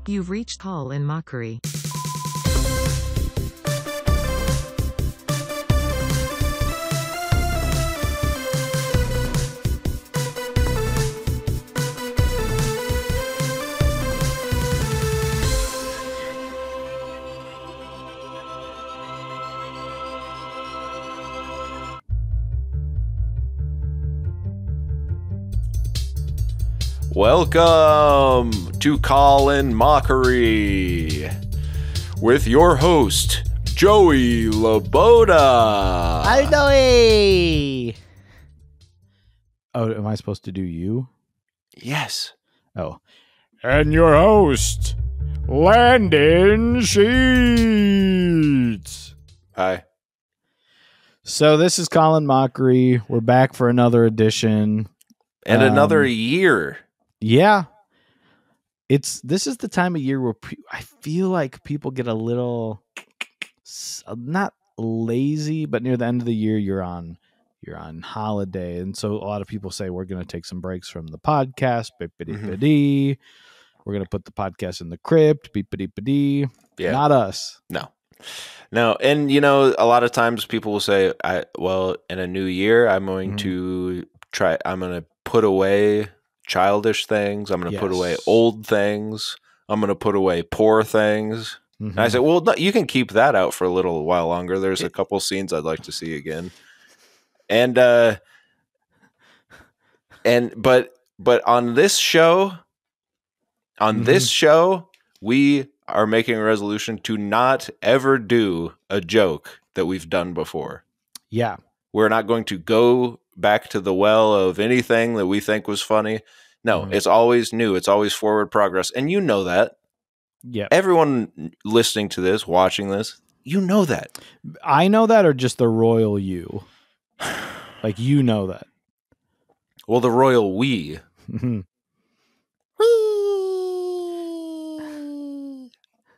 You've reached Call in Mockery. Welcome to Call in Mockery with your host, Joey Laboda. Hi, Joey. Oh, am I supposed to do you? Yes. Oh. And your host, Landon Sheets. Hi. So this is Colin Mockery. We're back for another edition. And another year. Yeah. This is the time of year where I feel like people get a little, not lazy, but near the end of the year, you're on holiday. And so a lot of people say, we're going to take some breaks from the podcast. Bippity-bippity. We're going to put the podcast in the crypt. Beepity-bippity. Yeah. Not us. No. And a lot of times people will say, in a new year, I'm going to put away childish things. I'm going to put away old things. I'm going to put away poor things. And I said, well, no, you can keep that out for a little while longer. There's a couple scenes I'd like to see again. But on this show, we are making a resolution to not ever do a joke that we've done before. Yeah. We're not going to go back to the well of anything that we think was funny. No, it's always new. It's always forward progress. And you know that. Yeah. Everyone listening to this, watching this, you know that. I know that, or just the royal you? Like, you know that. Well, the royal we.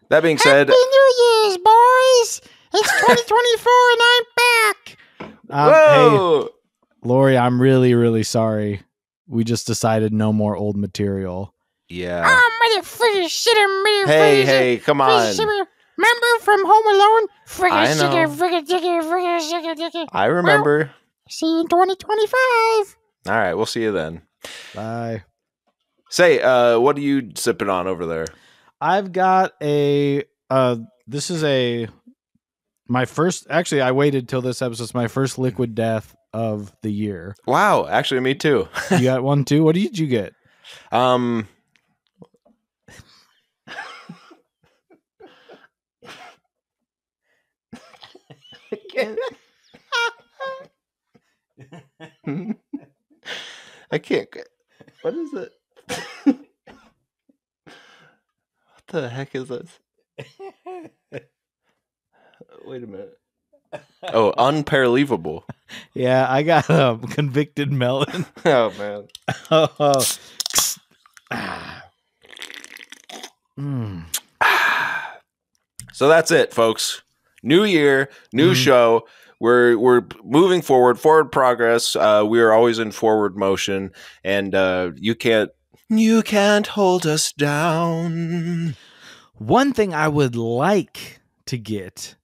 That being said, Happy New Year's, boys! It's 2024 and I'm back! Whoa! Hey, Lori, I'm really, really sorry. We just decided no more old material. Yeah. Oh, motherfucker, shit, Hey, come on. Remember from Home Alone? I remember. Well, see you in 2025. All right, we'll see you then. Bye. Say, what are you sipping on over there? I've got my first, actually, I waited till this episode. It's my first liquid death of the year. Wow, actually, me too. You got one too? What did you get? I can't. What is it? What the heck is this? Wait a minute. Oh, unparallelable. Yeah, I got a convicted melon. Oh, man. So that's it, folks. New year, new show. We're moving forward progress. We are always in forward motion, and you can't hold us down. One thing I would like to get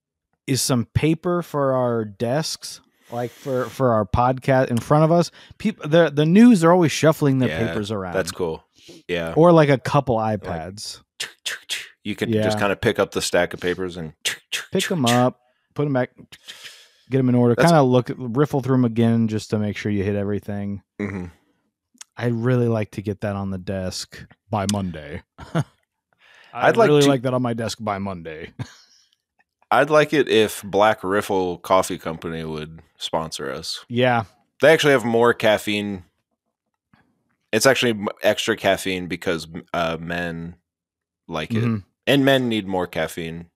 is some paper for our desks, like for our podcast in front of us. People, the news are always shuffling their papers around. That's cool. Yeah. Or like a couple iPads. You can just kind of pick up the stack of papers and pick them up, put them back, get them in order. Kind of riffle through them again just to make sure you hit everything. Mm-hmm. I'd really like to get that on the desk by Monday. I'd like that on my desk by Monday. I'd like it if Black Riffle Coffee Company would sponsor us. Yeah. They actually have more caffeine. It's actually extra caffeine because men like it. And men need more caffeine.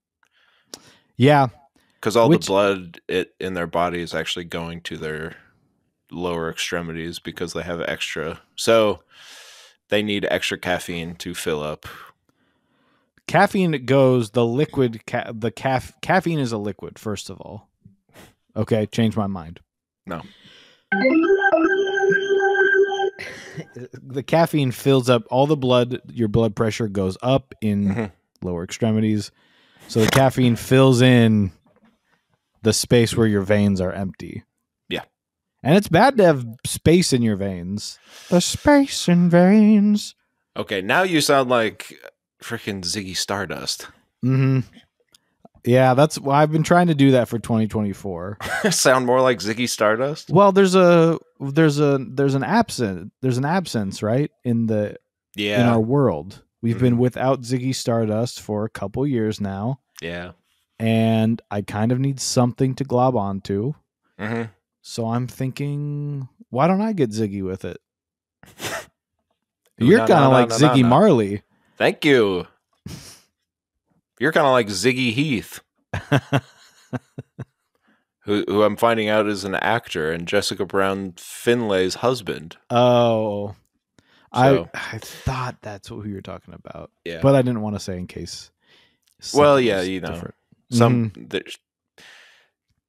Yeah. Because all the blood in their body is actually going to their lower extremities because they have extra. So they need extra caffeine to fill up. Caffeine goes, the liquid, caffeine is a liquid, first of all. Okay, change my mind. No. the caffeine fills up all the blood. Your blood pressure goes up in lower extremities. So the caffeine fills in the space where your veins are empty. Yeah. And it's bad to have space in your veins. The space in veins. Okay, now you sound like freaking Ziggy Stardust. Mm-hmm. Yeah, that's why I've been trying to do that for 2024. Sound more like Ziggy Stardust? Well, there's an absence, right? In our world. We've been without Ziggy Stardust for a couple years now. Yeah. And I kind of need something to glob onto. Mm-hmm. So I'm thinking, why don't I get Ziggy with it? You're kind of like Ziggy Marley. Thank you. You're kind of like Ziggy Heath, who I'm finding out is an actor and Jessica Brown Finlay's husband. Oh, so, I thought that's what we were talking about. Yeah, but I didn't want to say in case. Well, yeah, you know,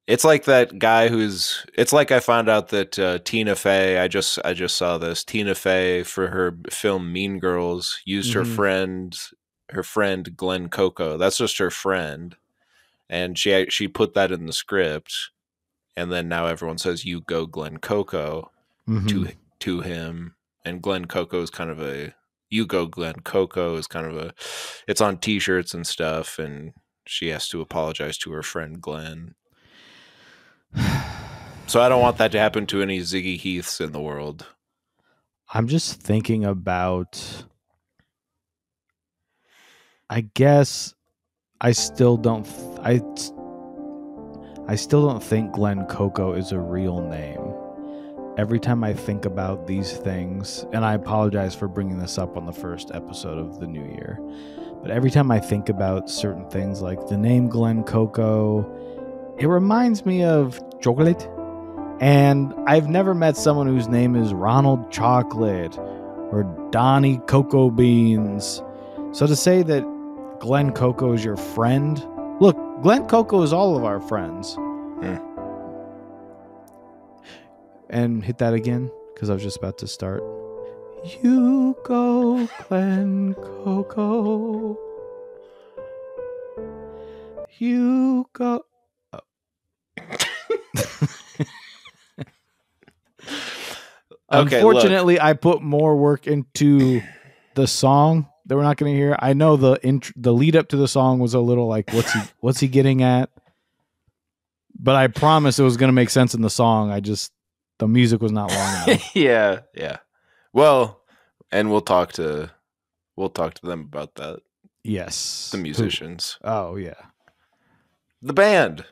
it's like that guy who's. It's like I found out that Tina Fey. I just saw this. Tina Fey for her film Mean Girls used her friend Glenn Coco. That's just her friend, and she put that in the script, and then now everyone says you go Glenn Coco to him, and Glenn Coco is kind of a you go Glenn Coco is kind of a it's on t-shirts and stuff, and she has to apologize to her friend Glenn. So I don't want that to happen to any Ziggy Heaths in the world. I'm just thinking about. I guess I still don't. I still don't think Glenn Coco is a real name. Every time I think about these things, and I apologize for bringing this up on the first episode of the new year, but every time I think about certain things like the name Glenn Coco, it reminds me of chocolate. And I've never met someone whose name is Ronald Chocolate or Donnie Cocoa Beans. So to say that Glenn Coco is your friend, look, Glenn Coco is all of our friends. And hit that again, because I was just about to start. You go, Glenn Coco. You go. Oh. Unfortunately, I put more work into the song that we're not going to hear. I know the lead up to the song was a little like, what's he getting at? But I promise it was going to make sense in the song. The music was not long enough. Yeah. Well, and we'll talk to them about that. Yes. The musicians. Who? Oh, yeah. The band.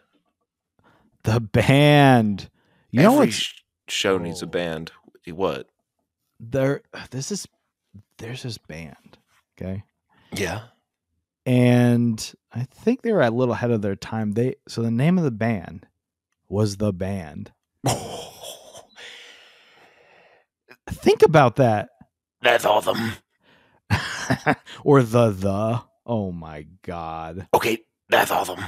You know what? Show needs a band. What? There's this band. Okay. Yeah. And I think they were a little ahead of their time. So the name of the band was The Band. Think about that. That's awesome. Or the. Oh my God. Okay, that's awesome.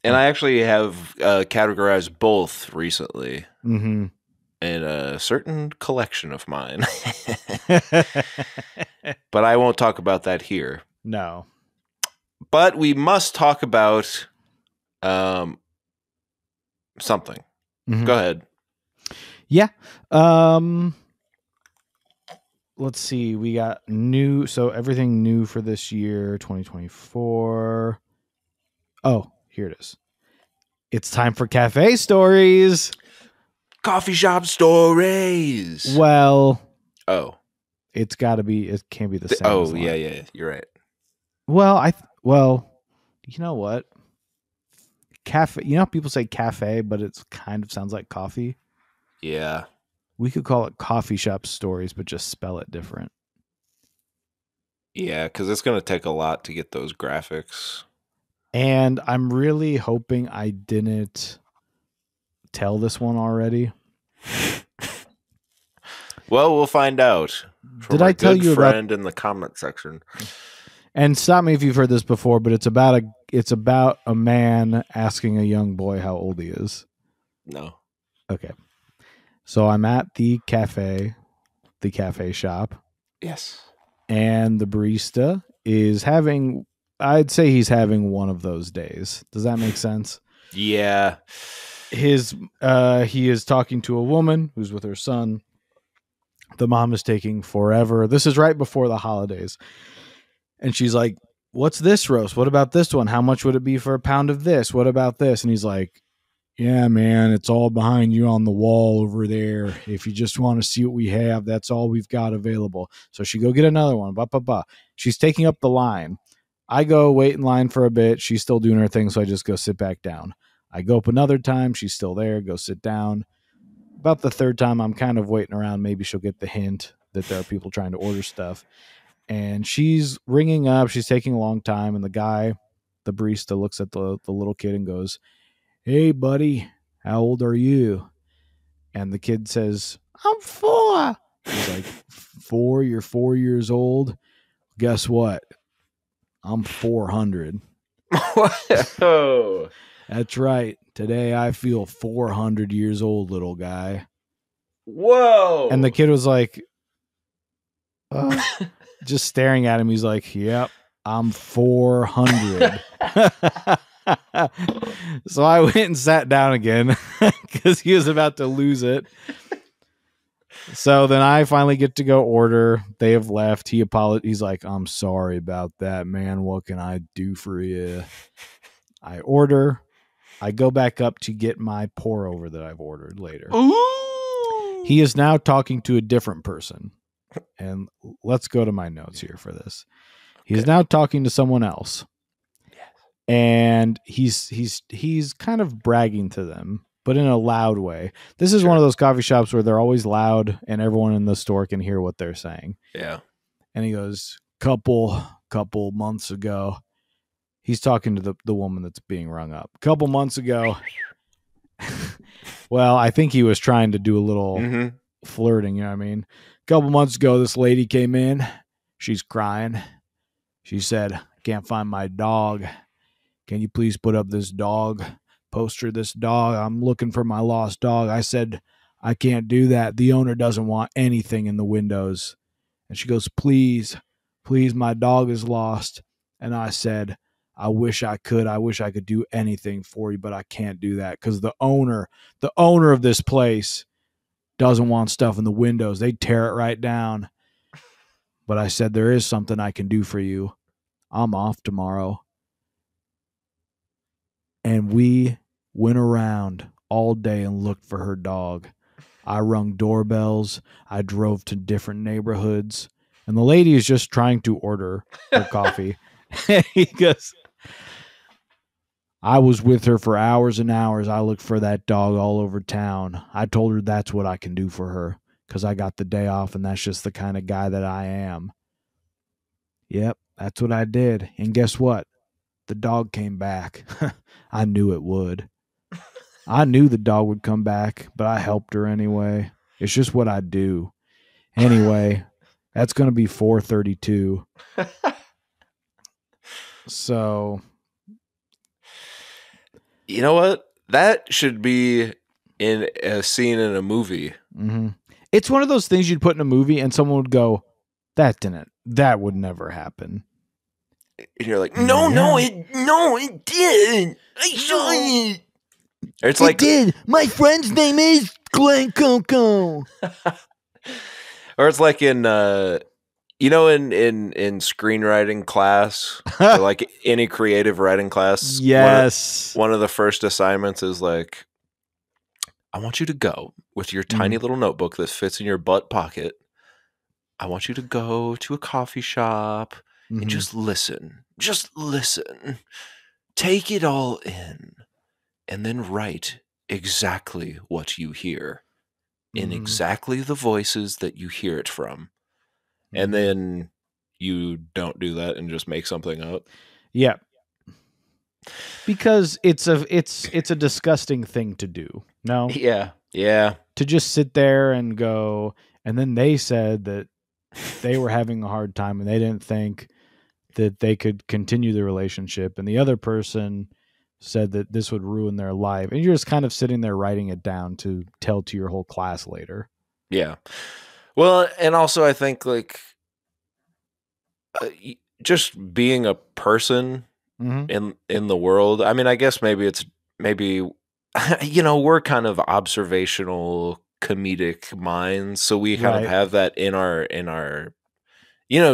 And I actually have categorized both recently in a certain collection of mine. But I won't talk about that here. No. But we must talk about something. Go ahead. Yeah. Let's see. We got new. So everything new for this year, 2024. Oh, here it is. It's time for cafe stories. Coffee shop stories. Well. Oh. It's got to be. It can't be the same. Oh, yeah. You're right. Well, you know what? Cafe. You know how people say cafe, but it kind of sounds like coffee? Yeah. We could call it coffee shop stories, but just spell it different. Yeah, because it's going to take a lot to get those graphics. And I'm really hoping I didn't tell this one already. Well, we'll find out. Did I tell you about friend in the comment section? And stop me if you've heard this before, but it's about a man asking a young boy how old he is. No. Okay. So I'm at the cafe the cafe shop. Yes. And the barista is having, I'd say he's having one of those days. Does that make sense? Yeah. He is talking to a woman who's with her son. The mom is taking forever. This is right before the holidays. And she's like, what's this roast? What about this one? How much would it be for a pound of this? What about this? And he's like, yeah, man, it's all behind you on the wall over there. If you just want to see what we have, that's all we've got available. So she go get another one. She's taking up the line. I go wait in line for a bit. She's still doing her thing, so I just go sit back down. I go up another time. She's still there. Go sit down. About the third time, I'm kind of waiting around. Maybe she'll get the hint that there are people trying to order stuff. And she's ringing up. She's taking a long time. And the guy, the barista, looks at the little kid and goes, hey, buddy, how old are you? And the kid says, I'm 4. He's like, 4? You're 4 years old? Guess what? I'm 400. Whoa. That's right. Today I feel 400 years old, little guy. Whoa. And the kid was like, just staring at him. He's like, yep, I'm 400. So I went and sat down again because he was about to lose it. So then I finally get to go order. They have left. He's like, I'm sorry about that, man. What can I do for you? I order. I go back up to get my pour over that I've ordered later. Ooh. He is now talking to a different person. And let's go to my notes here for this. He's now talking to someone else. And he's kind of bragging to them, but in a loud way. This is one of those coffee shops where they're always loud and everyone in the store can hear what they're saying. Yeah. And he goes, couple months ago, he's talking to the woman that's being rung up. A couple months ago, well, I think he was trying to do a little flirting, you know what I mean? A couple months ago, this lady came in. She's crying. She said, can't find my dog. Can you please put up this dog poster, this dog? I'm looking for my lost dog. I said, I can't do that. The owner doesn't want anything in the windows. And she goes, please, my dog is lost. And I said, I wish I could. I wish I could do anything for you, but I can't do that because the owner of this place doesn't want stuff in the windows. They tear it right down. But I said, there is something I can do for you. I'm off tomorrow. And we went around all day and looked for her dog. I rung doorbells. I drove to different neighborhoods. And the lady is just trying to order her coffee. He goes, I was with her for hours and hours. I looked for that dog all over town. I told her that's what I can do for her because I got the day off and that's just the kind of guy that I am. Yep, that's what I did. And guess what? The dog came back. I knew it would. I knew the dog would come back, but I helped her anyway. It's just what I do. Anyway, that's going to be 432. So, you know what? That should be in a scene in a movie. Mm-hmm. It's one of those things you'd put in a movie and someone would go, that would never happen. And you're like, no, it did. I saw it. Or it's like, it did. My friend's name is Glenn Coco. Or it's like in, in screenwriting class, or like any creative writing class. Yes. One of the first assignments is like, I want you to go with your tiny little notebook that fits in your butt pocket. I want you to go to a coffee shop and just listen. Just listen. Take it all in. And then write exactly what you hear in exactly the voices that you hear it from. And then you don't do that and just make something up. Yeah. Because it's a disgusting thing to do. No? Yeah. Yeah. To just sit there and go, and then they said that they were having a hard time and they didn't think that they could continue the relationship. And the other person said that this would ruin their life. And you're just kind of sitting there writing it down to tell to your whole class later. Yeah. Well, and also I think like just being a person in the world. I mean, I guess maybe we're kind of observational comedic minds, so we kind of Right. have that in our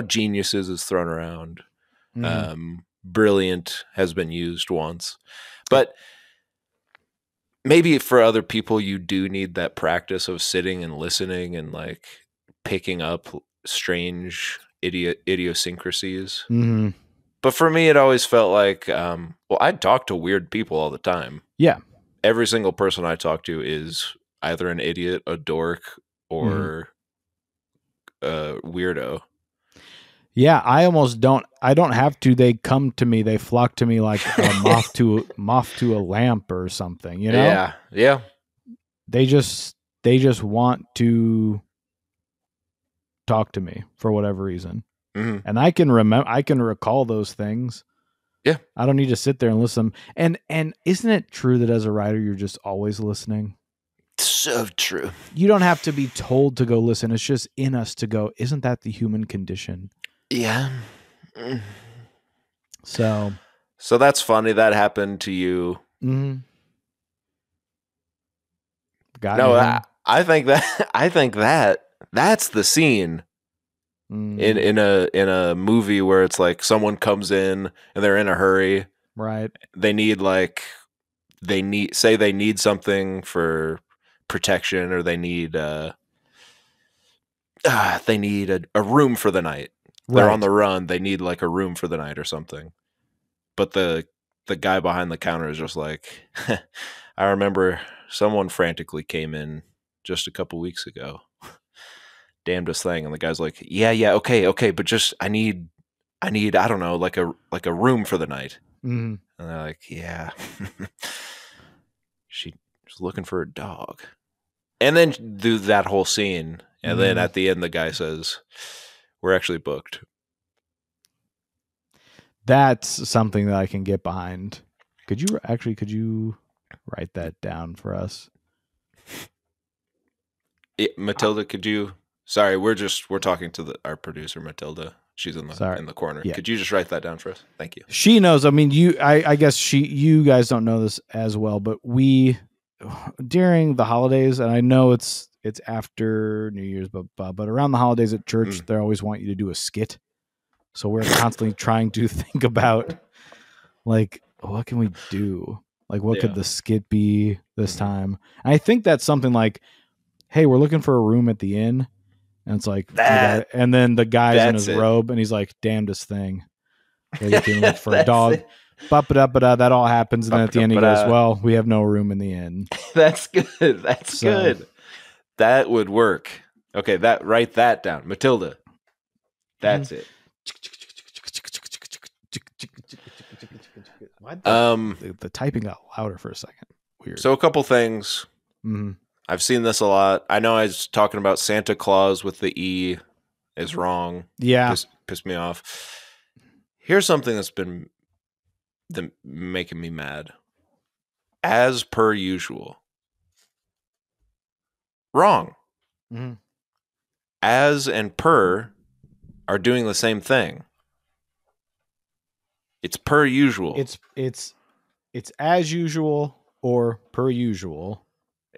geniuses is thrown around. Brilliant has been used once, but maybe for other people you do need that practice of sitting and listening and like picking up strange idiosyncrasies. But for me, it always felt like, well, I talk to weird people all the time. Yeah. Every single person I talk to is either an idiot, a dork, or a weirdo. Yeah, I don't have to. They come to me. They flock to me like a moth to a lamp or something, you know? Yeah. They just want to talk to me for whatever reason. And I can recall those things. Yeah. I don't need to sit there and listen. And isn't it true that as a writer you're just always listening? So true. You don't have to be told to go listen. It's just in us to go, isn't that the human condition? Yeah. So that's funny. That happened to you. I think that's the scene in a movie where it's like someone comes in and they're in a hurry. Right. They need something for protection, or they need a room for the night. Right. They're on the run. They need like a room for the night or something. But the guy behind the counter is just like, I remember someone frantically came in just a couple weeks ago. Damnedest thing. And the guy's like, yeah, okay, but just I need I don't know, like a room for the night. And they're like, yeah. She's looking for a dog. And then do that whole scene. And then at the end, the guy says, we're actually booked. That's something that I can get behind. Could you write that down for us? Matilda, could you? Sorry, we're talking to our producer, Matilda. She's in the corner. Yeah. Could you just write that down for us? Thank you. She knows. I mean, I guess you guys don't know this as well, but we during the holidays, and I know it's after New Year's, but around the holidays at church, they always want you to do a skit. So we're constantly trying to think about, like, what can we do? Like, what could the skit be this time? And I think that's something like, hey, we're looking for a room at the inn. And it's like, and then the guy's in his robe and he's like, damnedest thing. You can look for a dog. That all happens. And then at the end he goes, well, we have no room in the inn. That's good. That's good. That would work. Okay, write that down. Matilda. That's it. The typing got louder for a second. Weird. So a couple things. I've seen this a lot. I know I was talking about Santa Claus with the E is wrong. Yeah. Pissed me off. Here's something that's been making me mad. As per usual. Wrong. As and per are doing the same thing. It's per usual. It's as usual or per usual.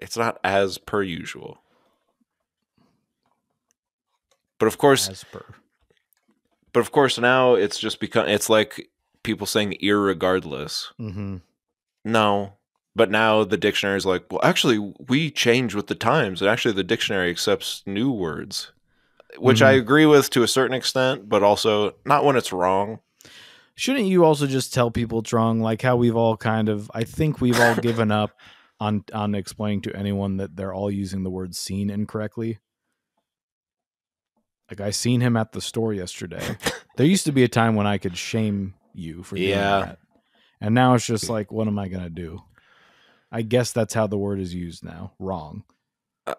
It's not as per usual. But of course, now it's just become, it's like people saying irregardless. No. But now the dictionary is like, well, actually, we change with the times. And actually, the dictionary accepts new words, which I agree with to a certain extent, but also not when it's wrong. Shouldn't you also just tell people it's wrong? Like how we've all I think we've all given up on explaining to anyone that they're all using the word seen incorrectly. Like I seen him at the store yesterday. There used to be a time when I could shame you for doing that. And now it's just like, what am I going to do? I guess that's how the word is used now. Wrong.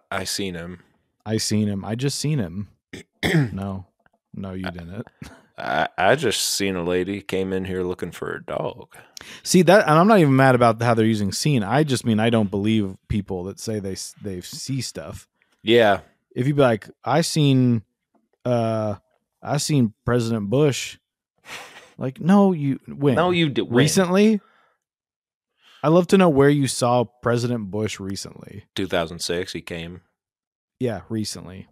I seen him. I just seen him. No, you didn't. I just seen a lady came in here looking for a dog. See that, and I'm not even mad about how they're using seen. I just mean I don't believe people that say they see stuff. Yeah. if you'd be like, I seen President Bush. Like, no, when? No, you did recently. I love to know where you saw President Bush recently. 2006, he came. Yeah, recently.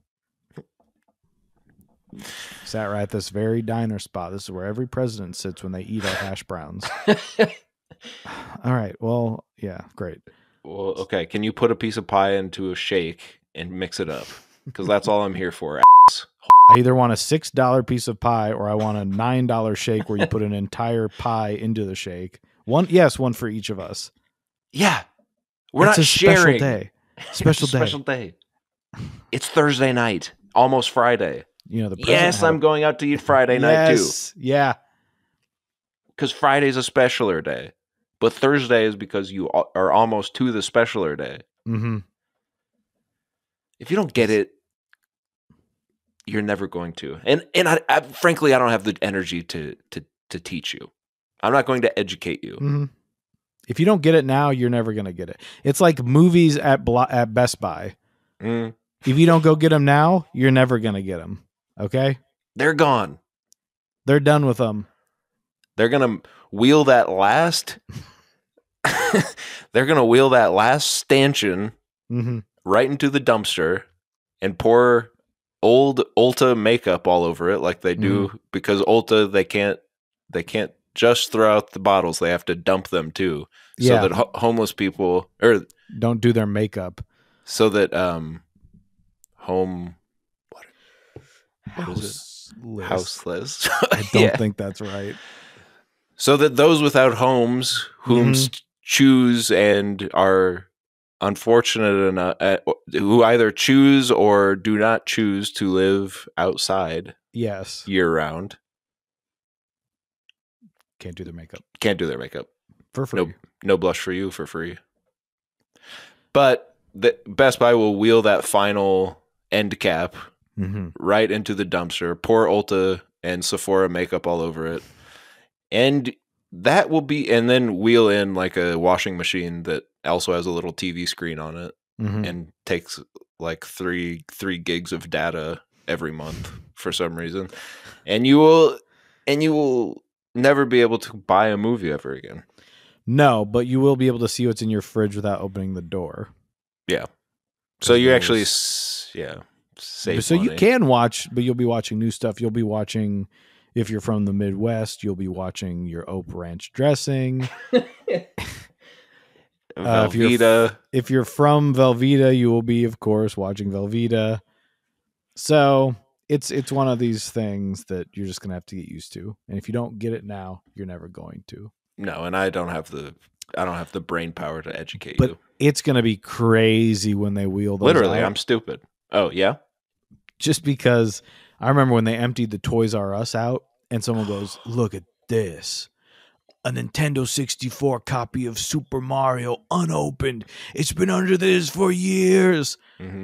Sat right at this very diner spot. This is where every president sits when they eat our hash browns. All right. Well, yeah, great. Well, okay. Can you put a piece of pie into a shake and mix it up? Because that's all I'm here for. I either want a $6 piece of pie or I want a $9 shake where you put an entire pie into the shake. One for each of us. Yeah. We're not sharing. Special day. It's Thursday night, almost Friday. You know, I'm going out to eat Friday night too. Yeah. Because Friday's a specialer day. But Thursday is because you are almost to the specialer day. Mm-hmm. If you don't get it, you're never going to. And I frankly, I don't have the energy to teach you. I'm not going to educate you. Mm-hmm. If you don't get it now, you're never going to get it. It's like movies at Best Buy. Mm. If you don't go get them now, you're never going to get them. Okay? They're gone. They're done with them. They're going to wheel that last. They're going to wheel that last stanchion right into the dumpster and pour old Ulta makeup all over it like they do because Ulta, they can't just throw out the bottles. They have to dump them too. So that homeless people don't do their makeup. So that houseless. I don't think that's right. So that those without homes whom choose and are unfortunate enough, who either choose or do not choose to live outside year round, can't do their makeup for free. No blush for you for free. But the Best Buy will wheel that final end cap right into the dumpster, pour Ulta and Sephora makeup all over it, and that will be, and then wheel in like a washing machine that also has a little TV screen on it and takes like 3 gigs of data every month for some reason, and you will never be able to buy a movie ever again. No, but you will be able to see what's in your fridge without opening the door. Yeah. So you actually, save So money. you can watch, but you'll be watching new stuff. You'll be watching, if you're from the Midwest, you'll be watching your Oak Ranch dressing. Velveeta. If you're from Velveeta, you will be, of course, watching Velveeta. So it's one of these things that you're just going to have to get used to. And if you don't get it now, you're never going to. No, and I don't have the brain power to educate but you. It's going to be crazy when they wheel those Literally, out. I'm stupid. Oh, yeah? Just because I remember when they emptied the Toys R Us out and someone goes, look at this. A Nintendo 64 copy of Super Mario unopened. It's been under this for years.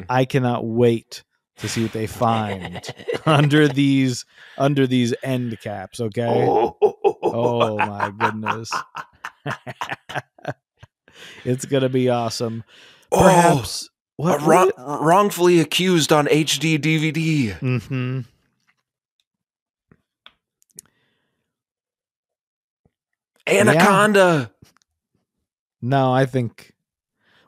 I cannot wait to see what they find under these end caps, okay? Oh my goodness. It's going to be awesome. Perhaps wrongfully accused on HD DVD. Mm-hmm. Anaconda. Yeah. No, I think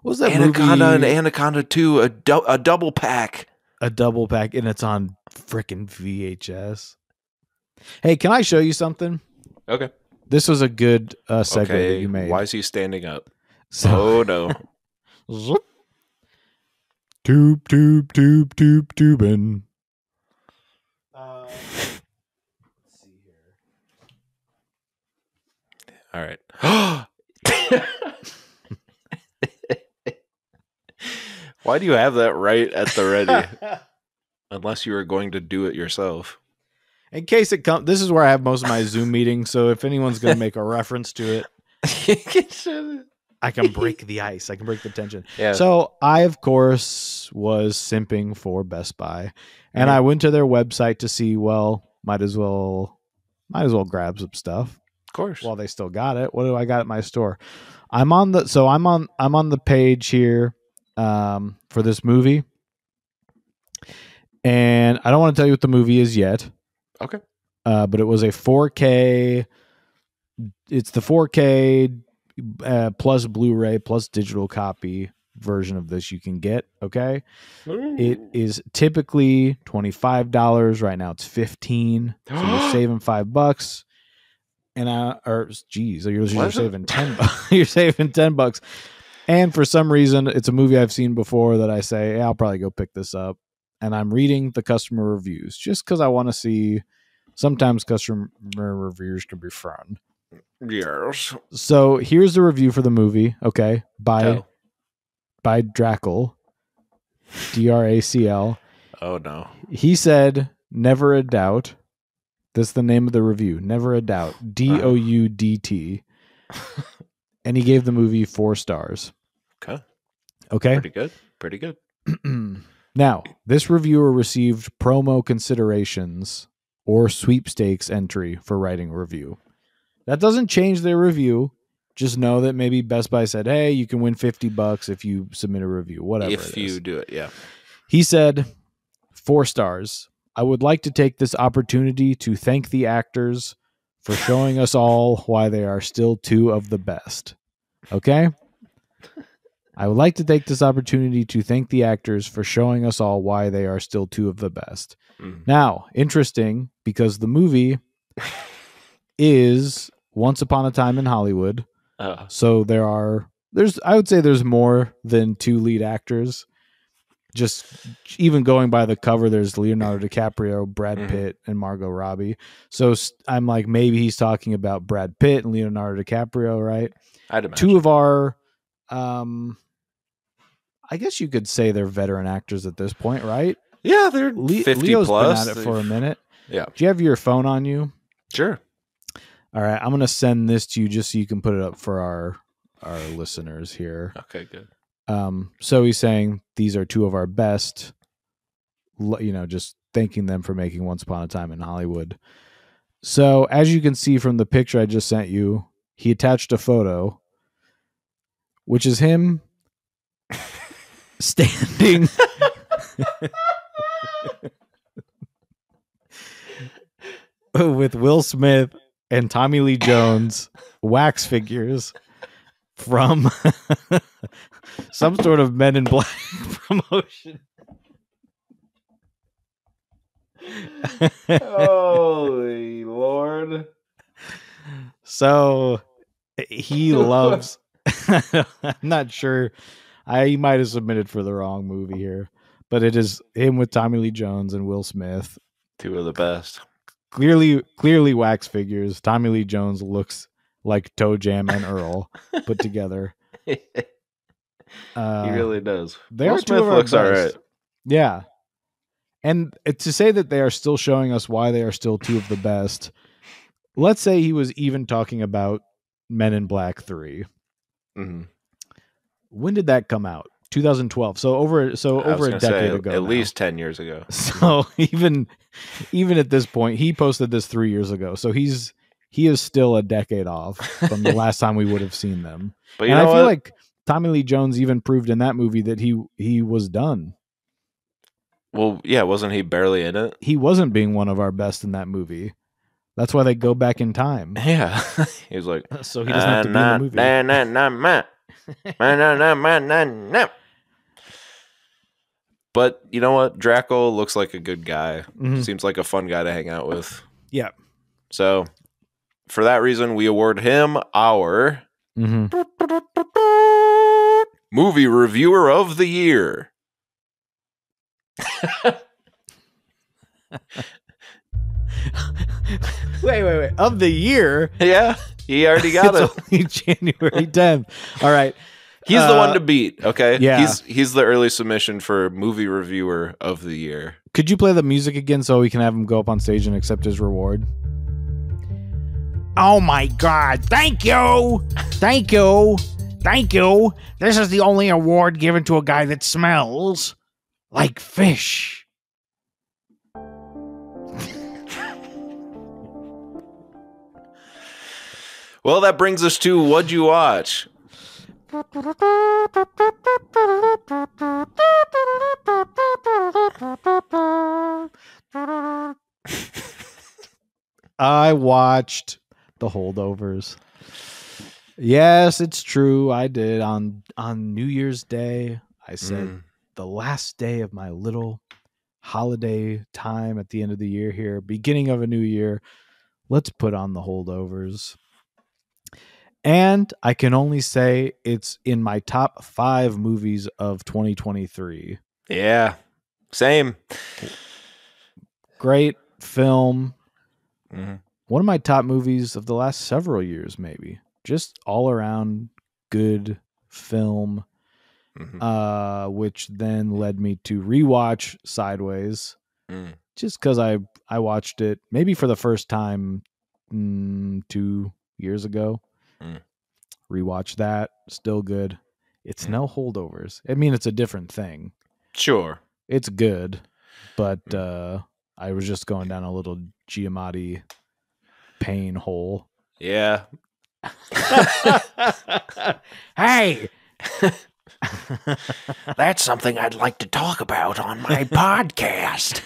what was that Anaconda movie? and Anaconda 2, a double pack. A double pack, and it's on frickin' VHS. Hey, can I show you something? Okay. This was a good segue that you made. Why is he standing up? Oh no. Tubing. Let's see here. All right. Why do you have that right at the ready? Unless you are going to do it yourself. In case it comes, this is where I have most of my Zoom meetings. So if anyone's going to make a reference to it, I can break the ice. I can break the tension. Yeah. So I, of course, was simping for Best Buy, and I went to their website to see. Well, might as well grab some stuff. Of course. While they still got it. What do I got at my store? I'm on the page here for this movie. And I don't want to tell you what the movie is yet. Okay. But it was a 4K. It's the 4K plus Blu-ray plus digital copy version of this you can get. Okay. It is typically $25. Right now it's $15. So you're saving $5. And you're saving $10. You're saving $10. And for some reason, it's a movie I've seen before that I say, I'll probably go pick this up. And I'm reading the customer reviews just because I want to see. Sometimes customer reviews can be fun. Yes. So here's the review for the movie. Okay, by Dracul, Dracl. Oh no. He said, "Never a doubt." That's the name of the review. Never a doubt. DOUDT. And he gave the movie 4 stars. Okay. Pretty good. Now, this reviewer received promo considerations or sweepstakes entry for writing a review. That doesn't change their review. Just know that maybe Best Buy said, hey, you can win $50 if you submit a review, whatever. If you do it, yeah. He said, 4 stars. I would like to take this opportunity to thank the actors for showing us all why they are still 2 of the best. Okay? I would like to take this opportunity to thank the actors for showing us all why they are still 2 of the best. Now, interesting, because the movie is Once Upon a Time in Hollywood. So I would say there's more than 2 lead actors. Just even going by the cover, there's Leonardo DiCaprio, Brad Pitt, and Margot Robbie. So I'm like, maybe he's talking about Brad Pitt and Leonardo DiCaprio, right? I'd imagine. 2 of our, I guess you could say they're veteran actors at this point, right? Yeah, they're 50 Leo's plus. Been at it for a minute. Yeah. Do you have your phone on you? Sure. All right, I'm gonna send this to you just so you can put it up for our listeners here. Okay, good. So he's saying these are 2 of our best. Just thanking them for making Once Upon a Time in Hollywood. So as you can see from the picture I just sent you, he attached a photo, which is him standing with Will Smith and Tommy Lee Jones wax figures from some sort of Men in Black promotion. Holy Lord. So he loves I'm not sure. I might have submitted for the wrong movie here, but it is him with Tommy Lee Jones and Will Smith. 2 of the best. Clearly wax figures. Tommy Lee Jones looks like Toe Jam and Earl put together. He really does. Will Smith looks all right. Yeah. And to say that they are still showing us why they are still 2 of the best, let's say he was even talking about Men in Black 3. Mm-hmm. When did that come out? 2012. So over a decade ago. At least 10 years ago. So even at this point, he posted this 3 years ago. So he is still a decade off from the last time we would have seen them. But I feel like Tommy Lee Jones even proved in that movie that he was done. Well, yeah, wasn't he barely in it? He wasn't being one of our best in that movie. That's why they go back in time. Yeah. He was like, so he doesn't have to be in the movie. But you know what? Dracul looks like a good guy. Mm-hmm. Seems like a fun guy to hang out with. Yeah. So for that reason, we award him our movie reviewer of the year. Wait. Of the year? Yeah. He already got it. Only January 10th. All right. He's the one to beat, okay? Yeah. He's the early submission for movie reviewer of the year. Could you play the music again so we can have him go up on stage and accept his reward? Oh my God. Thank you. Thank you. Thank you. This is the only award given to a guy that smells like fish. Well, that brings us to What'd You Watch? I watched The Holdovers. Yes, it's true. I did on New Year's Day. I said the last day of my little holiday time at the end of the year here, beginning of a new year. Let's put on The Holdovers. And I can only say it's in my top 5 movies of 2023. Yeah, same. Great film. Mm-hmm. One of my top movies of the last several years, maybe. Just all around good film. Which then led me to rewatch Sideways. Just because I watched it maybe for the first time 2 years ago. Rewatched that. Still good. It's no Holdovers. I mean, it's a different thing. Sure. It's good. But I was just going down a little Giamatti pain hole. Yeah. Hey! That's something I'd like to talk about on my podcast.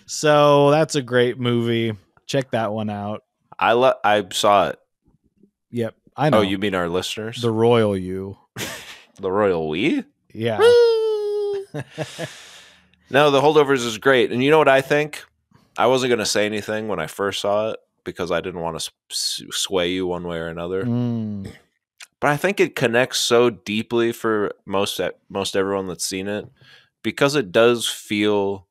So that's a great movie. Check that one out. I saw it. Yep, I know. Oh, you mean our listeners? The Royal You. The Royal We? Yeah. No, The Holdovers is great. And you know what I think? I wasn't going to say anything when I first saw it because I didn't want to sway you one way or another. But I think it connects so deeply for most everyone that's seen it because it does feel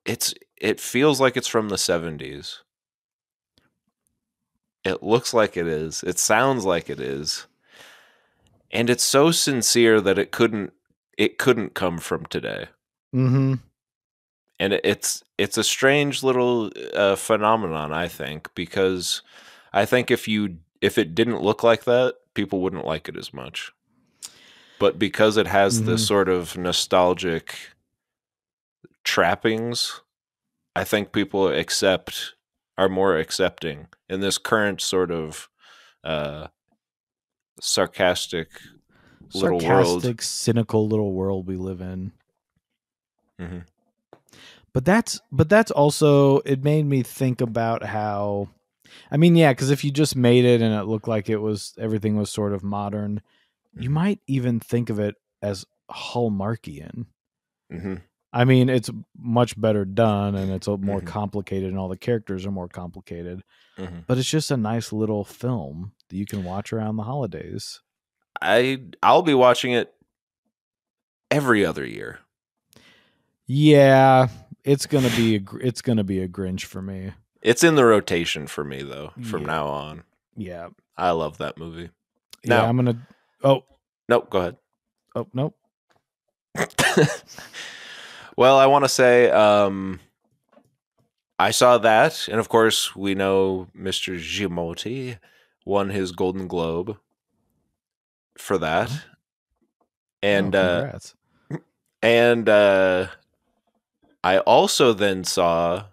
it feels like it's from the 70s. It looks like it is. It sounds like it is. And it's so sincere that it couldn't come from today. Mm-hmm. And it's a strange little phenomenon, I think, because I think if it didn't look like that, people wouldn't like it as much. But because it has this sort of nostalgic trappings, I think people are more accepting in this current sort of sarcastic, cynical little world we live in. Mm-hmm. But that's also, it made me think about how, I mean, yeah, because if you just made it and it looked like everything was sort of modern, you might even think of it as Hallmarkian. Mm-hmm. I mean, it's much better done and it's more complicated and all the characters are more complicated. But it's just a nice little film that you can watch around the holidays. I'll be watching it every other year. Yeah, it's gonna be a Grinch for me. It's in the rotation for me though from now on. Yeah, I love that movie. Yeah, now, I'm gonna. Oh, nope. Go ahead. Oh, nope. Well, I want to say I saw that, and of course, we know Mr. Giamatti won his Golden Globe for that, and congrats. And I also then saw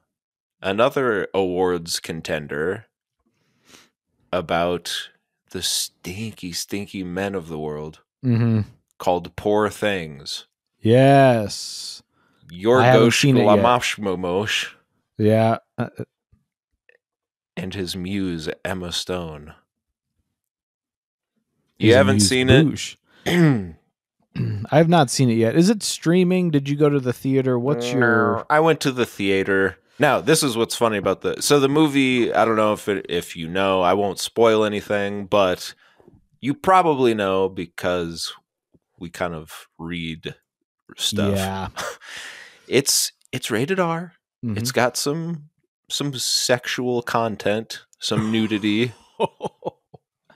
another awards contender about the stinky, stinky men of the world called Poor Things. Yes. Yorgos Lanthimos. Yeah. And his muse, Emma Stone. You haven't seen it? I have not seen it yet. Is it streaming? Did you go to the theater? What's your... I went to the theater. Now, this is what's funny about the movie, I don't know if you know, I won't spoil anything, but you probably know because we kind of read stuff. Yeah. It's rated R. It's got some sexual content, some nudity,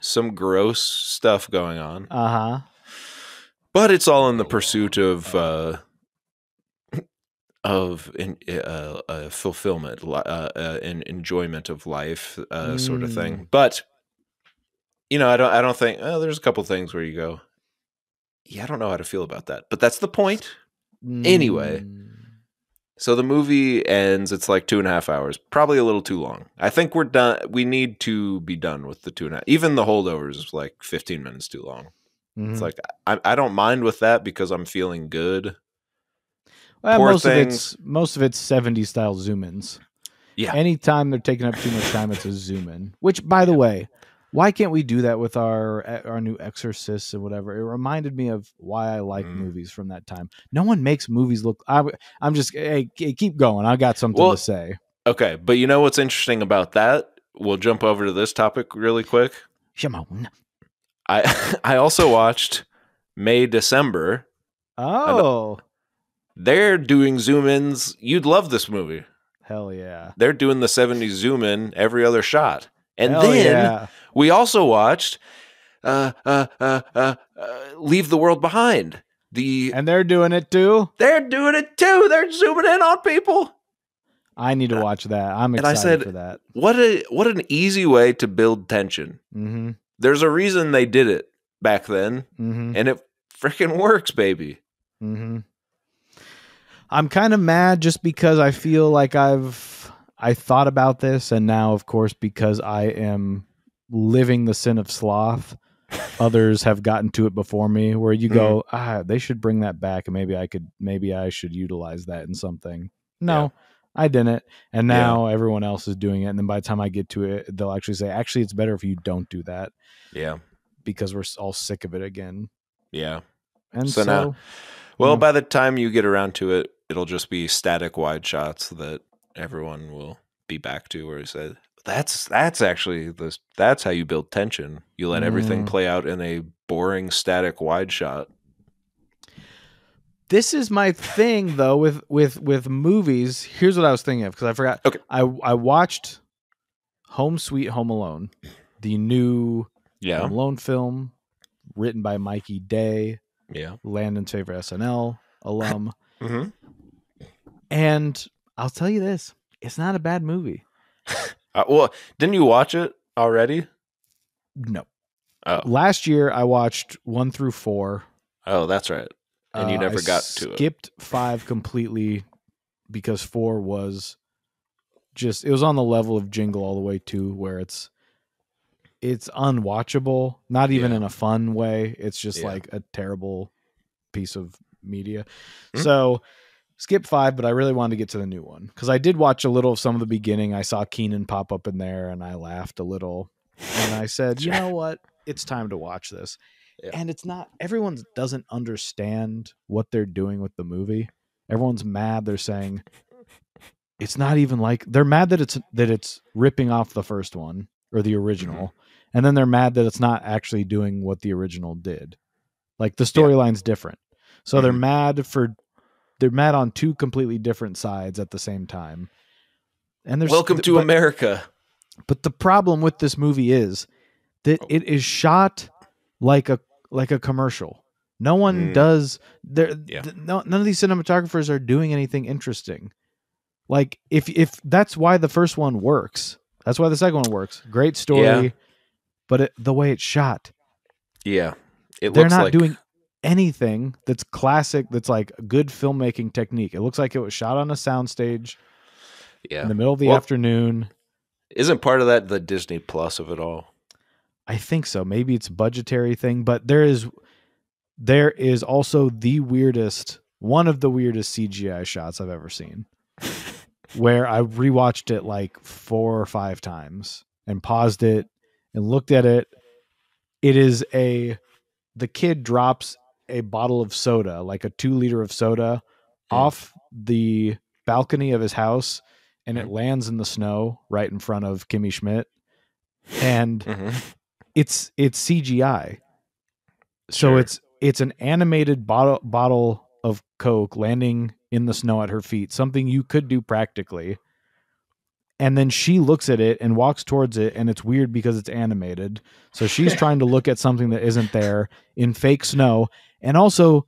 some gross stuff going on. Uh-huh. But it's all in the pursuit of fulfillment, and enjoyment of life, sort of thing. But you know, I don't think there's a couple things where you go, yeah, I don't know how to feel about that. But that's the point. Anyway, So the movie ends. It's like 2.5 hours, probably a little too long. I think we're done. We need to be done with the 2.5. Even the holdovers is like 15 minutes too long. It's like I don't mind with that because I'm feeling good. Well, most of it's 70s style zoom ins. Yeah. Anytime they're taking up too much time, it's a zoom in. Which, by the way, why can't we do that with our new Exorcists and whatever? It reminded me of why I like movies from that time. No one makes movies look. I'm just hey, keep going. I got something to say. Okay, but you know what's interesting about that? We'll jump over to this topic really quick. Shimon. I also watched December. Oh. They're doing zoom-ins. You'd love this movie. Hell yeah. They're doing the 70s zoom-in every other shot. And then we also watched Leave the World Behind. And they're doing it too? They're doing it too. They're zooming in on people. I need to watch that. I'm excited for that. What an easy way to build tension. Mm-hmm. There's a reason they did it back then, and it freaking works, baby. Mm-hmm. I'm kind of mad just because I feel like I thought about this, and now, of course, because I am living the sin of sloth, others have gotten to it before me. Where you go, they should bring that back, and maybe I should utilize that in something. No, I didn't, and now everyone else is doing it. And then by the time I get to it, they'll actually say, "Actually, it's better if you don't do that." Yeah, because we're all sick of it again. Yeah, and so now, well, by the time you get around to it, it'll just be static wide shots that everyone will be back to, where he said, that's actually that's how you build tension. You let everything play out in a boring static wide shot. This is my thing though with movies. Here's what I was thinking of, because I forgot. Okay. I watched Home Sweet Home Alone, the new Home Alone film written by Mikey Day. Yeah. Landon's favorite SNL alum. And I'll tell you this, it's not a bad movie. Well, didn't you watch it already? No. Oh. Last year I watched 1 through 4. Oh, that's right. And you never got to it. Skipped 5 completely because 4 was just, it was on the level of Jingle All the Way 2, where it's unwatchable, not even in a fun way. It's just like a terrible piece of media. So skip 5, but I really wanted to get to the new one, because I did watch a little of some of the beginning. I saw Keenan pop up in there and I laughed a little, and I said, you know what? It's time to watch this. Yeah. And it's not, everyone doesn't understand what they're doing with the movie. Everyone's mad. They're saying it's not even like, they're mad that it's ripping off the first one or the original. And then they're mad that it's not actually doing what the original did. Like the storyline's different. So they're mad on 2 completely different sides at the same time. And there's Welcome to America. But the problem with this movie is that it is shot like a commercial. No one does none of these cinematographers are doing anything interesting. Like if that's why the first one works. That's why the second one works. Great story, but the way it's shot. Yeah. They're not doing anything that's classic, that's like good filmmaking technique. It looks like it was shot on a soundstage in the middle of the afternoon. Isn't part of that the Disney Plus of it all? I think so. Maybe it's a budgetary thing, but there is also one of the weirdest CGI shots I've ever seen, where I rewatched it like 4 or 5 times and paused it and looked at it. It is the kid drops a bottle of soda, like a 2-liter of soda, off the balcony of his house, and it lands in the snow right in front of Kimmy Schmidt. And it's CGI. So it's an animated bottle of Coke landing in the snow at her feet, something you could do practically. And then she looks at it and walks towards it, and it's weird because it's animated. So she's trying to look at something that isn't there in fake snow. And also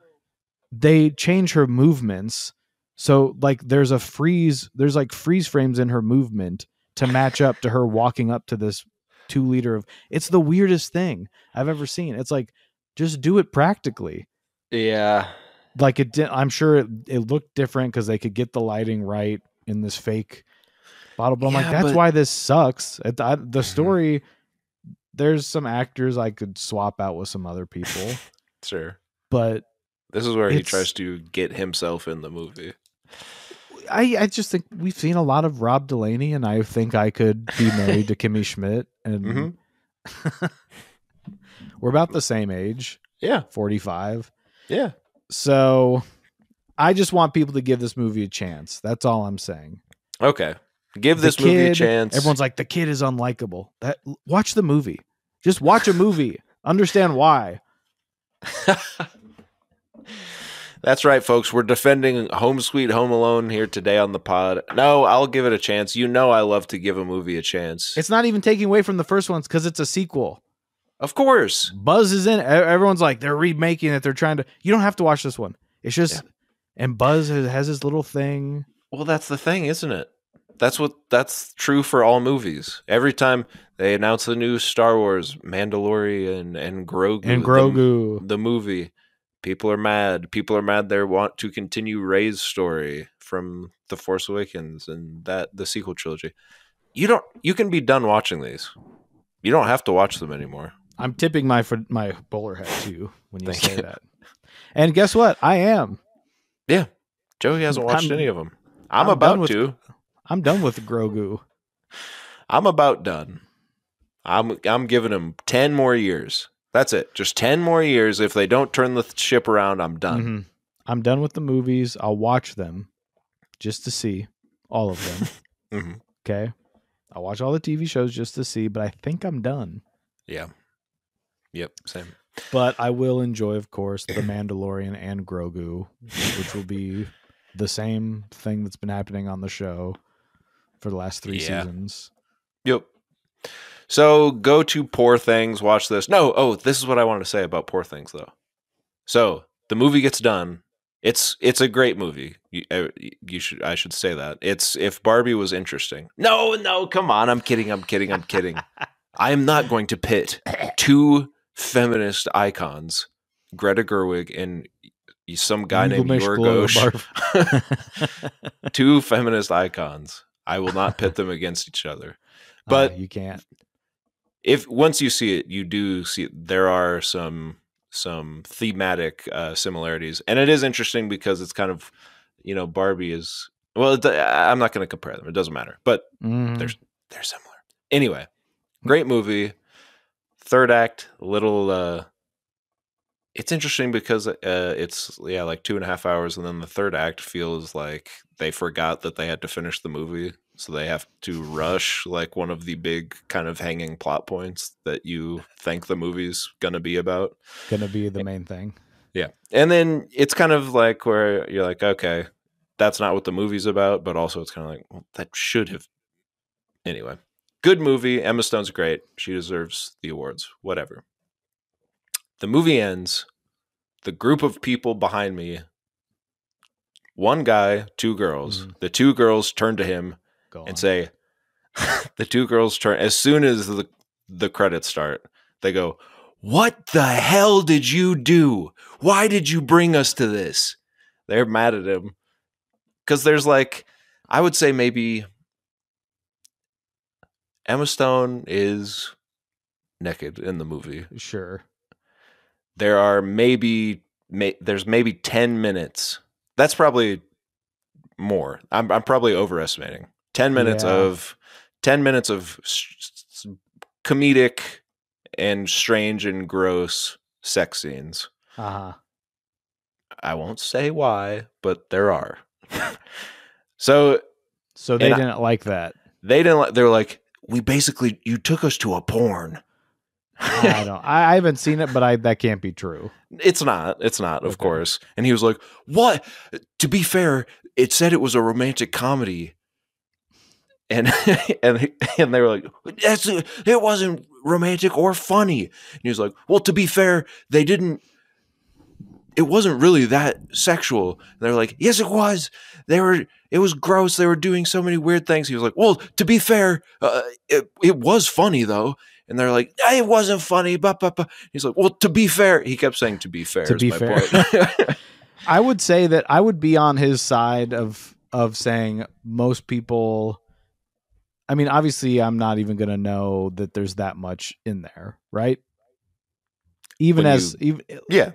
they change her movements. So like there's freeze frames in her movement to match up to her walking up to this 2-liter of, it's the weirdest thing I've ever seen. It's like, just do it practically. Yeah. like it did. I'm sure it looked different because they could get the lighting right in this fake bottle. But I'm like, that's why this sucks. The story, there's some actors I could swap out with some other people. Sure. But this is where he tries to get himself in the movie. I just think we've seen a lot of Rob Delaney, and I think I could be married to Kimmy Schmidt. And we're about the same age. Yeah. 45. Yeah. So I just want people to give this movie a chance. That's all I'm saying. Okay. Give this movie a chance. Everyone's like, the kid is unlikable. Watch the movie. Just watch a movie. Understand why. That's right, folks. We're defending Home Sweet Home Alone here today on the pod. No, I'll give it a chance. You know I love to give a movie a chance. It's not even taking away from the first ones because it's a sequel. Of course. Buzz is in it. Everyone's like, they're remaking it. They're trying to... You don't have to watch this one. It's just... Yeah. And Buzz has his little thing. Well, that's the thing, isn't it? That's true for all movies. Every time they announce the new Star Wars, Mandalorian, and Grogu. The movie... People are mad. People are mad they want to continue Rey's story from The Force Awakens and the sequel trilogy. You can be done watching these. You don't have to watch them anymore. I'm tipping my bowler hat to you when you say that. And guess what? I am. Yeah. Joey hasn't watched any of them. I'm about to. I'm done with Grogu. I'm about done. I'm giving him 10 more years. That's it. Just 10 more years. If they don't turn the ship around, I'm done. Mm-hmm. I'm done with the movies. I'll watch them just to see all of them. Mm-hmm. Okay. I'll watch all the TV shows just to see, but I think I'm done. Yeah. Yep. Same. But I will enjoy, of course, The Mandalorian and Grogu, which will be the same thing that's been happening on the show for the last 3 seasons. Yep. So go to Poor Things, watch this. This is what I want to say about Poor Things, though. So the movie gets done. It's a great movie. I should say that. It's if Barbie was interesting. No, come on. I'm kidding. I am not going to pit 2 feminist icons, Greta Gerwig and some guy named Yorgos. 2 feminist icons. I will not pit them against each other. But you can't. If once you see it, you do see there are some thematic similarities, and it is interesting because it's kind of, Barbie is I'm not going to compare them; it doesn't matter, but they're similar. Anyway, great movie. Third act, little. It's interesting because it's like 2.5 hours, and then the third act feels like they forgot that they had to finish the movie. So they have to rush like one of the big kind of hanging plot points that you think the movie's going to be about. Going to be the main thing. Yeah. And then it's kind of like where you're like, okay, that's not what the movie's about. But also it's kind of like, well, that should have. Anyway, good movie. Emma Stone's great. She deserves the awards. Whatever. The movie ends. The group of people behind me, 1 guy, 2 girls. Mm-hmm. The 2 girls turn to him and say, the 2 girls turn, as soon as the credits start, they go, "What the hell did you do? Why did you bring us to this?" They're mad at him. Because there's I would say maybe Emma Stone is naked in the movie. Sure. There are there's maybe 10 minutes. That's probably more. I'm probably overestimating. 10 minutes of comedic and strange and gross sex scenes. Uh-huh. I won't say why, but there are. So they didn't like that. They were like, you took us to a porn. I haven't seen it, but that can't be true. It's not, of course. And he was like, "What? To be fair, it said it was a romantic comedy." And they were like, "It wasn't romantic or funny." And he was like, "Well, to be fair, it wasn't really that sexual." And they were like, "Yes, it was. It was gross. They were doing so many weird things." He was like, "Well, to be fair, it was funny though." And they're like, "It wasn't funny." He's like, "Well, to be fair," he kept saying, "To be fair," is my point. I would say that I would be on his side of saying most people. I mean, obviously, I'm not even going to know that there's that much in there, right? Even yeah,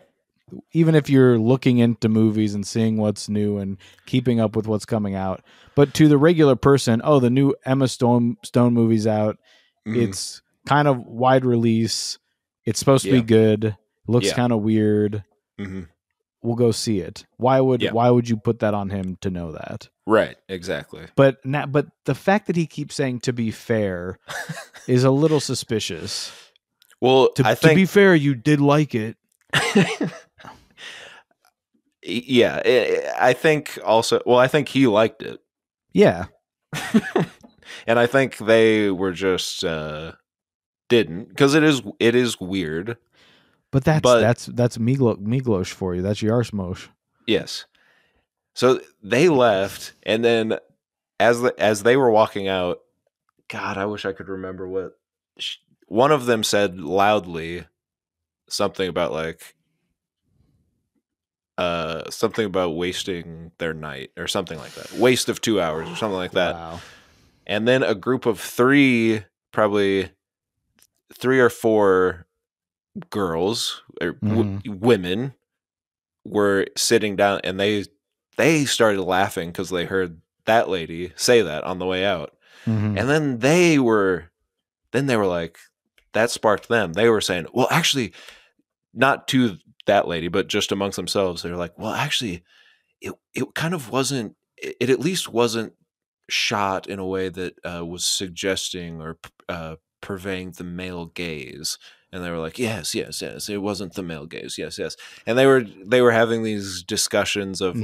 even if you're looking into movies and seeing what's new and keeping up with what's coming out, but to the regular person, oh, the new Emma Stone movie's out. It's kind of wide release. It's supposed to be good. It looks kind of weird. We'll go see it. Why would you put that on him to know that? Right, exactly. But the fact that he keeps saying "to be fair" is a little suspicious. Well, to be fair, you did like it. Yeah, I think also. Well, I think he liked it. Yeah, and I think they were just didn't, because it is weird. But that's Miglosh for you. That's Yarsmosh. Yes. So they left, and then as they were walking out, God, I wish I could remember what one of them said loudly. Something about something about wasting their night or something like that. Waste of 2 hours or something like that. Wow. And then a group of probably 3 or 4 girls or women were sitting down, and they started laughing because they heard that lady say that on the way out. And then they were like, that sparked them. They were saying, well, actually, not to that lady, but just amongst themselves, they're like, well, actually, it kind of wasn't, it at least wasn't shot in a way that was suggesting or purveying the male gaze. And they were like, yes, it wasn't the male gaze. Yes. And they were having these discussions of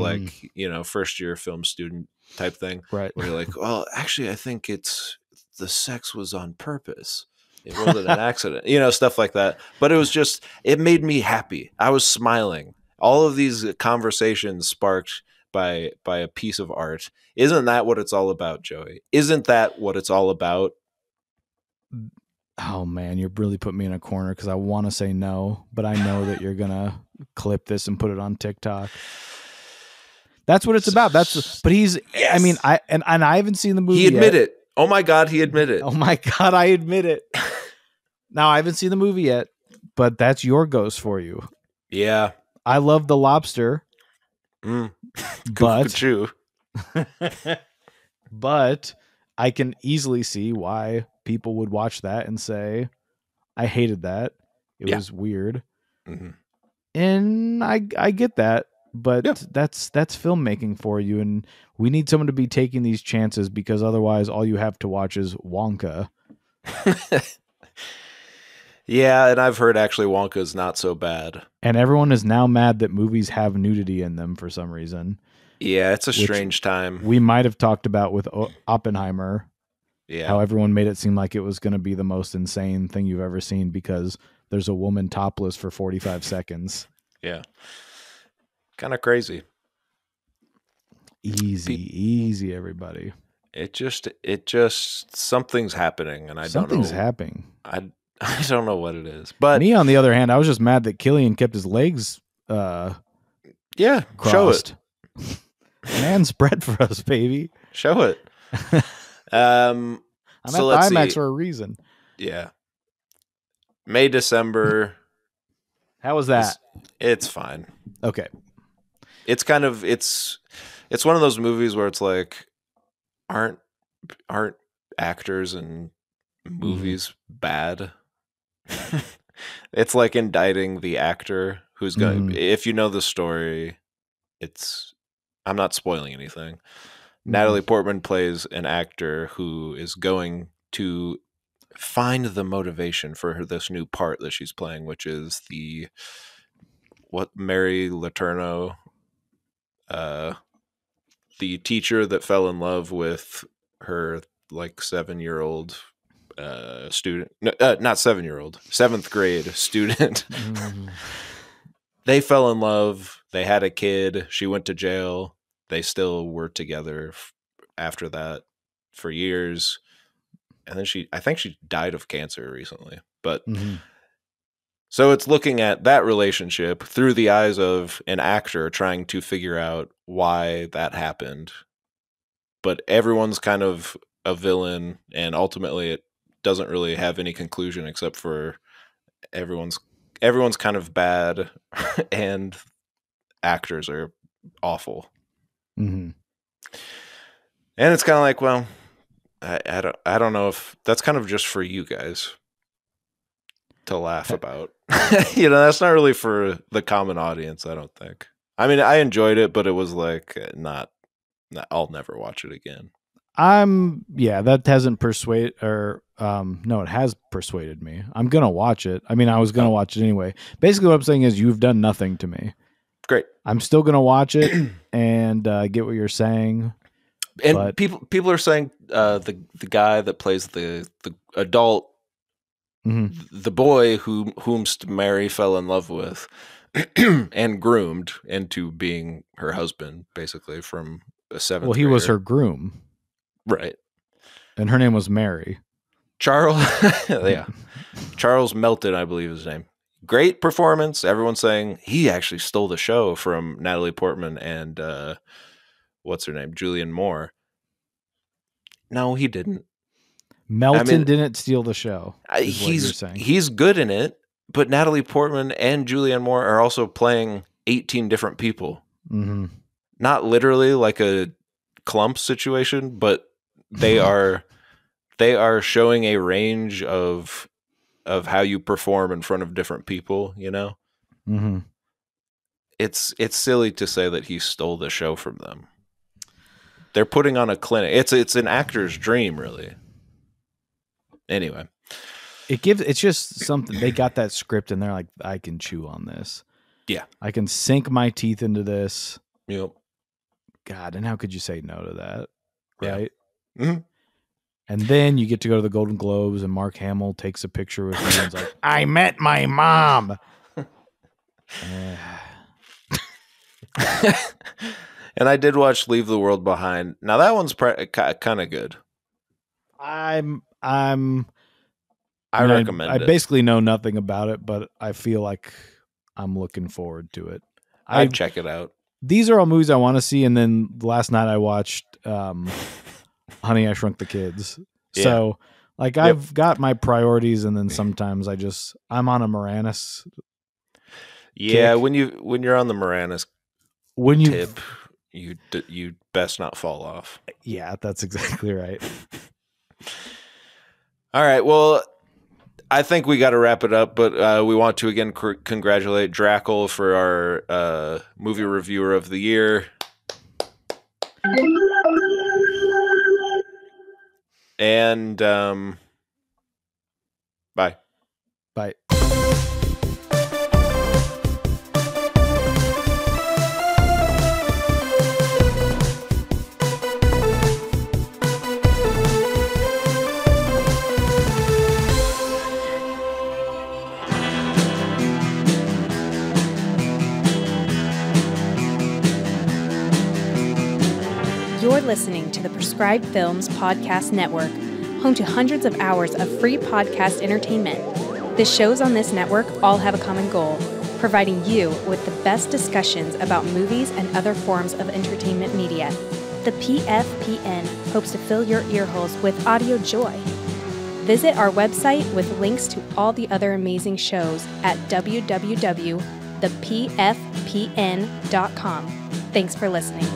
first year film student type thing. Right. Where you're like, well, actually, I think the sex was on purpose. It wasn't an accident, stuff like that. But it made me happy. I was smiling. All of these conversations sparked by a piece of art. Isn't that what it's all about, Joey? Isn't that what it's all about? Oh man, you're really putting me in a corner because I want to say no, but I know that you're gonna clip this and put it on TikTok. That's what it's about. But he's. Yes. I mean, I haven't seen the movie. He admitted it. Oh my God, he admitted it. Oh my God, I admit it. Now I haven't seen the movie yet, but that's your ghost for you. Yeah, I love The Lobster. But but I can easily see why people would watch that and say, I hated that. It was weird. And I get that, but that's filmmaking for you. And we need someone to be taking these chances, because otherwise all you have to watch is Wonka. Yeah, and I've heard actually Wonka's not so bad. And everyone is now mad that movies have nudity in them for some reason. Yeah, it's a strange time. We might have talked about with Oppenheimer. Yeah. How everyone made it seem like it was going to be the most insane thing you've ever seen because there's a woman topless for 45 seconds. Yeah. Kind of crazy. Easy, everybody. It just something's happening, and something's happening. I don't know what it is. But me, on the other hand, I was just mad that Killian kept his legs crossed. Show it. Man spread for us, baby. Show it. I'm at the IMAX for a reason. Yeah. May, December. How was that? It's fine. Okay. It's kind of it's one of those movies where it's like, aren't actors and movies bad? It's like indicting the actor who's going. If you know the story, I'm not spoiling anything. Natalie Portman plays an actor who is going to find the motivation for this new part that she's playing, which is Mary Letourneau, the teacher that fell in love with her 7-year-old student. No, not 7-year-old, 7th grade student. They fell in love. They had a kid. She went to jail. They still were together after that for years. And then I think she died of cancer recently. But So it's looking at that relationship through the eyes of an actor trying to figure out why that happened. But everyone's kind of a villain, and ultimately it doesn't really have any conclusion except for everyone's kind of bad and actors are awful. Mm-hmm. And it's kind of like, well, I don't know if that's kind of just for you guys to laugh about. That's not really for the common audience, I don't think. I mean, I enjoyed it, but it was like not I'll never watch it again. That hasn't persuaded, or no, it has persuaded me. I'm gonna watch it. I mean, I was gonna watch it anyway. Basically, what I'm saying is, you've done nothing to me. Great. I'm still gonna watch it and get what you're saying. And people are saying the guy that plays the adult, the boy whomst Mary fell in love with and groomed into being her husband, basically from a 7th Well, he was her groom. Right. And her name was Mary. Charles. Yeah. Charles Melton, I believe his name. Great performance. Everyone's saying he actually stole the show from Natalie Portman and what's her name? Julianne Moore. No, he didn't. Melton didn't steal the show. He's good in it, but Natalie Portman and Julianne Moore are also playing 18 different people. Mm-hmm. Not literally like a clump situation, but they are showing a range of how you perform in front of different people, Mm-hmm. It's silly to say that he stole the show from them. They're putting on a clinic. It's an actor's dream, really. Anyway, it's just something. They got that script and they're like, I can chew on this. Yeah. I can sink my teeth into this. Yep. God, and how could you say no to that? Right? Yeah. Mm-hmm. And then you get to go to the Golden Globes and Mark Hamill takes a picture with me and is like, I met my mom. And I did watch Leave the World Behind. Now that one's kind of good. I recommend it. I basically know nothing about it, but I feel like I'm looking forward to it. I'd check it out. These are all movies I want to see, and then last night I watched Honey, I Shrunk the Kids. Yeah. So, like, I've got my priorities, and then sometimes I'm on a Moranis. Yeah, kick. when you're on the Moranis tip, you best not fall off. Yeah, that's exactly right. All right, well, I think we got to wrap it up, but we want to again congratulate Drackle for our movie reviewer of the year. And bye. Bye. You're listening to the Prescribed Films Podcast Network, home to hundreds of hours of free podcast entertainment. The shows on this network all have a common goal, providing you with the best discussions about movies and other forms of entertainment media. The PFPN hopes to fill your earholes with audio joy. Visit our website with links to all the other amazing shows at www.thepfpn.com. Thanks for listening.